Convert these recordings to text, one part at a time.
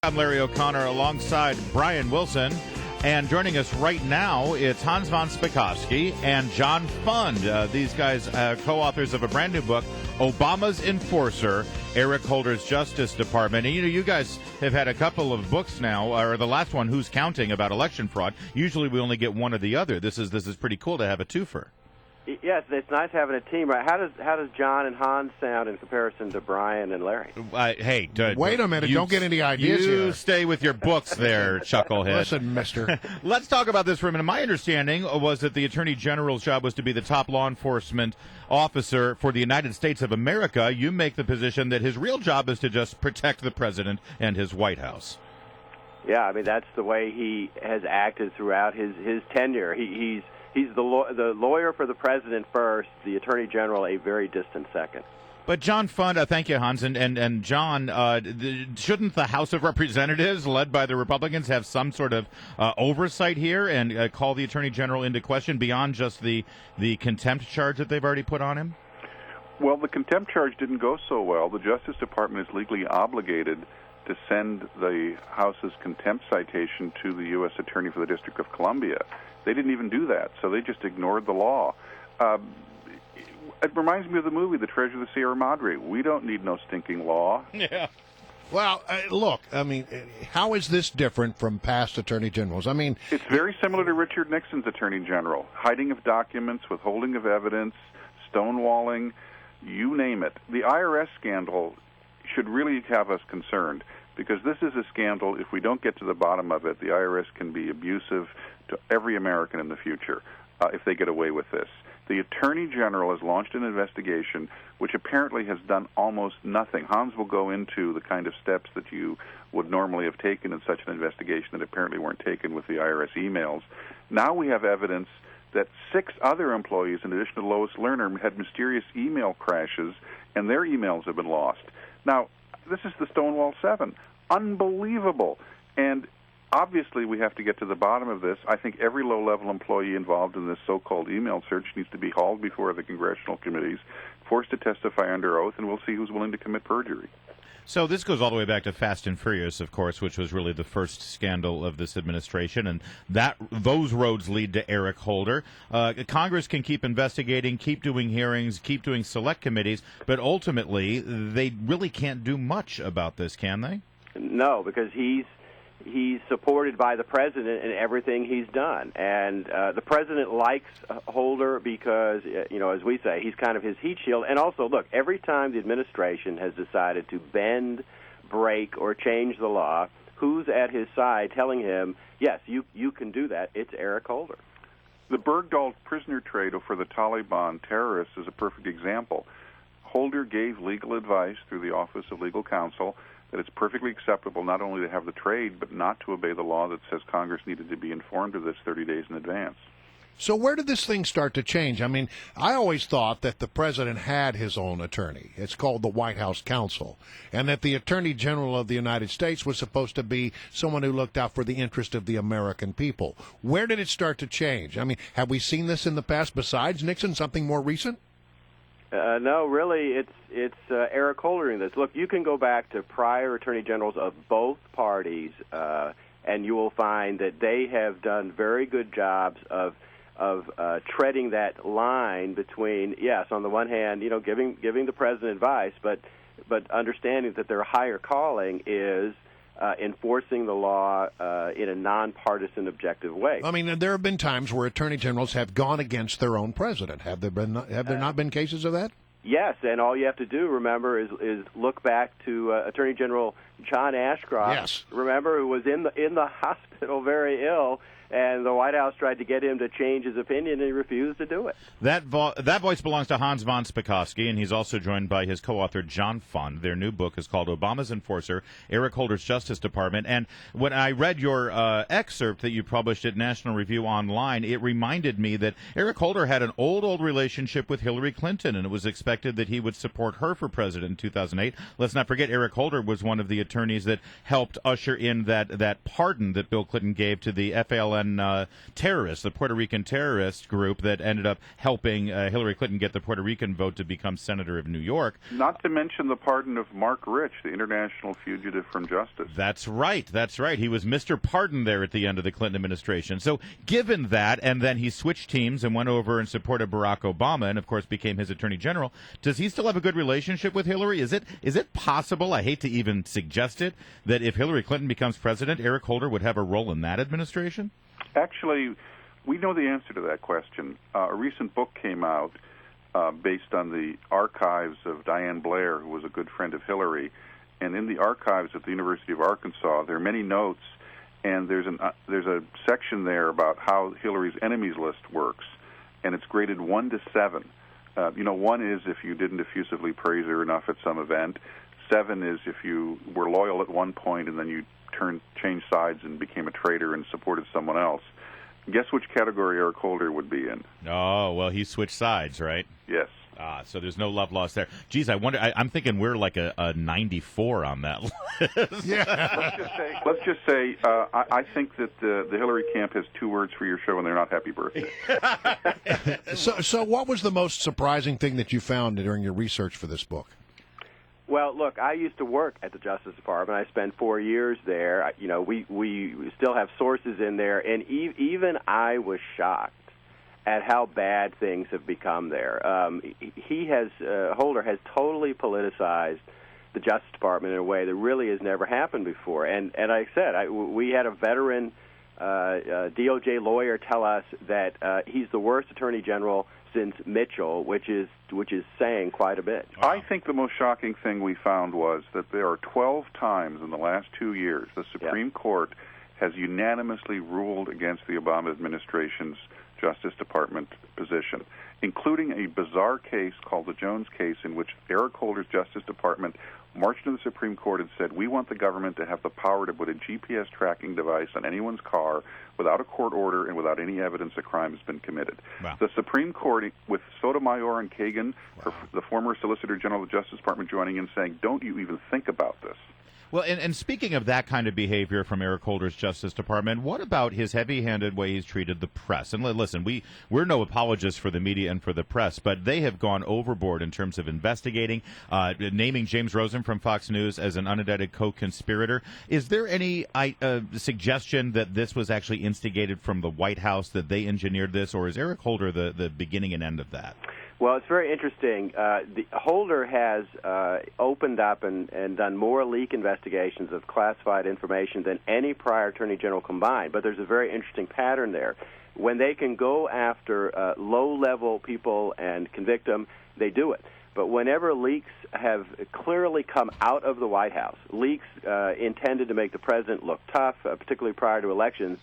I'm Larry O'Connor alongside Brian Wilson. And joining us right now, it's Hans von Spakovsky and John Fund. These guys co-authors of a brand new book, Obama's Enforcer, Eric Holder's Justice Department. And, you guys have had a couple of books now, or the last one, Who's Counting, about election fraud. Usually we only get one or the other. This is pretty cool to have a twofer. Yes, it's nice having a team. Right? How does John and Hans sound in comparison to Brian and Larry? Hey, wait a minute! Don't get any ideas here. You stay with your books there, chucklehead. Listen, mister. Let's talk about this for a minute. My understanding was that the Attorney General's job was to be the top law enforcement officer for the United States of America. You make the position that his real job is to just protect the president and his White House. Yeah, I mean, that's the way he has acted throughout his tenure. He's the lawyer for the president first, the attorney general a very distant second. But John Fund, thank you, Hans, and John, shouldn't the House of Representatives, led by the Republicans, have some sort of oversight here and call the attorney general into question beyond just the contempt charge that they've already put on him? Well, the contempt charge didn't go so well. The Justice Department is legally obligated to send the House's contempt citation to the U.S. Attorney for the District of Columbia. They didn't even do that, so they just ignored the law. It reminds me of the movie, The Treasure of the Sierra Madre. We don't need no stinking law. Yeah. Well, look, I mean, how is this different from past attorney generals? I mean, it's very similar to Richard Nixon's attorney general. Hiding of documents, withholding of evidence, stonewalling, you name it. The IRS scandal should really have us concerned, because this is a scandal. If we don't get to the bottom of it, the IRS can be abusive to every American in the future if they get away with this. The Attorney General has launched an investigation which apparently has done almost nothing. Hans will go into the kind of steps that you would normally have taken in such an investigation that apparently weren't taken with the IRS emails. Now we have evidence that 6 other employees, in addition to Lois Lerner, had mysterious email crashes, and their emails have been lost. Now, this is the Stonewall 7. Unbelievable. And obviously, we have to get to the bottom of this. I think every low-level employee involved in this so-called email search needs to be hauled before the congressional committees, forced to testify under oath, and we'll see who's willing to commit perjury. So this goes all the way back to Fast and Furious, of course, which was really the first scandal of this administration, and those roads lead to Eric Holder. Congress can keep investigating, keep doing hearings, keep doing select committees, but ultimately they really can't do much about this, can they? No, because he's supported by the president in everything he's done. And the president likes Holder because, as we say, he's kind of his heat shield. And also, look, every time the administration has decided to bend, break, or change the law, who's at his side telling him, yes, you can do that? It's Eric Holder. The Bergdahl prisoner trade for the Taliban terrorists is a perfect example. Holder gave legal advice through the Office of Legal Counsel that it's perfectly acceptable not only to have the trade, but not to obey the law that says Congress needed to be informed of this 30 days in advance. So where did this thing start to change? I mean, I always thought that the president had his own attorney. It's called the White House Counsel. And that the Attorney General of the United States was supposed to be someone who looked out for the interest of the American people. Where did it start to change? I mean, have we seen this in the past besides Nixon, something more recent? No, really, it's Eric Holder in this. Look, you can go back to prior attorney generals of both parties, and you will find that they have done very good jobs of treading that line between, yes, on the one hand, giving the president advice, but understanding that their higher calling is enforcing the law in a nonpartisan, objective way. I mean, there have been times where attorney generals have gone against their own president. Have there not been cases of that? Yes, and all you have to do, remember, is look back to Attorney General John Ashcroft. Yes. Remember, who was in the hospital very ill, and the White House tried to get him to change his opinion, and he refused to do it. That voice belongs to Hans von Spakovsky, and he's also joined by his co-author, John Fund. Their new book is called Obama's Enforcer, Eric Holder's Justice Department. And when I read your excerpt that you published at National Review Online, it reminded me that Eric Holder had an old relationship with Hillary Clinton, and it was expected that he would support her for president in 2008. Let's not forget, Eric Holder was one of the attorneys that helped usher in that pardon that Bill Clinton gave to the FALN terrorists, the Puerto Rican terrorist group that ended up helping Hillary Clinton get the Puerto Rican vote to become senator of New York. Not to mention the pardon of Mark Rich, the international fugitive from justice. That's right. He was Mr. Pardon there at the end of the Clinton administration. So given that, and then he switched teams and went over and supported Barack Obama and, of course, became his attorney general, does he still have a good relationship with Hillary? Is it possible, I hate to even suggest it, that if Hillary Clinton becomes president, Eric Holder would have a role in that administration? Actually, we know the answer to that question. A recent book came out based on the archives of Diane Blair, who was a good friend of Hillary. And in the archives at the University of Arkansas, there are many notes, and there's a section there about how Hillary's enemies list works, and it's graded 1 to 7. 1 is if you didn't effusively praise her enough at some event. 7 is if you were loyal at one point and then you changed sides and became a traitor and supported someone else. Guess which category Eric Holder would be in? Oh, well, he switched sides, right? Yes. So there's no love lost there. Geez, I wonder. I'm thinking we're like a 94 on that list. Yeah. Let's just say I think that the Hillary camp has 2 words for your show, and they're not happy birthday. So what was the most surprising thing that you found during your research for this book? Well, look, I used to work at the Justice Department. I spent 4 years there. We still have sources in there, and even I was shocked at how bad things have become there. Holder has totally politicized the Justice Department in a way that really has never happened before. And like I said, we had a veteran DOJ lawyer tell us that he's the worst Attorney General since Mitchell, which is saying quite a bit. Wow. I think the most shocking thing we found was that there are 12 times in the last 2 years the Supreme Court has unanimously ruled against the Obama administration's Justice Department position, including a bizarre case called the Jones case in which Eric Holder's Justice Department marched into the Supreme Court and said, we want the government to have the power to put a GPS tracking device on anyone's car without a court order and without any evidence a crime has been committed. Wow. The Supreme Court, with Sotomayor and Kagan, the former Solicitor General of the Justice Department, joining in saying, don't you even think about this. Well, and speaking of that kind of behavior from Eric Holder's Justice Department, what about his heavy-handed way he's treated the press? And listen, we're no apologists for the media and for the press, but they have gone overboard in terms of investigating, naming James Rosen from Fox News as an unindicted co-conspirator. Is there any suggestion that this was actually instigated from the White House, that they engineered this, or is Eric Holder the beginning and end of that? Well, it's very interesting. Holder has opened up and done more leak investigations of classified information than any prior Attorney General combined. But there's a very interesting pattern there. When they can go after low-level people and convict them, they do it. But whenever leaks have clearly come out of the White House, leaks intended to make the president look tough, particularly prior to elections,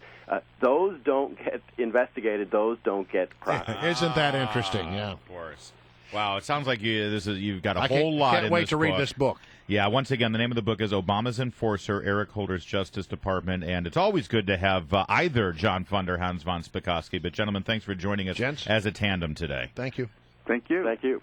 those don't get investigated. Those don't get prosecuted. Isn't that interesting? Yeah, of course. Wow, it sounds like you've got a whole lot. Can't wait to read this book. Yeah, once again, the name of the book is Obama's Enforcer, Eric Holder's Justice Department, and it's always good to have either John Fund or Hans von Spakovsky. But gentlemen, thanks for joining us as a tandem today. Thank you. Thank you. Thank you.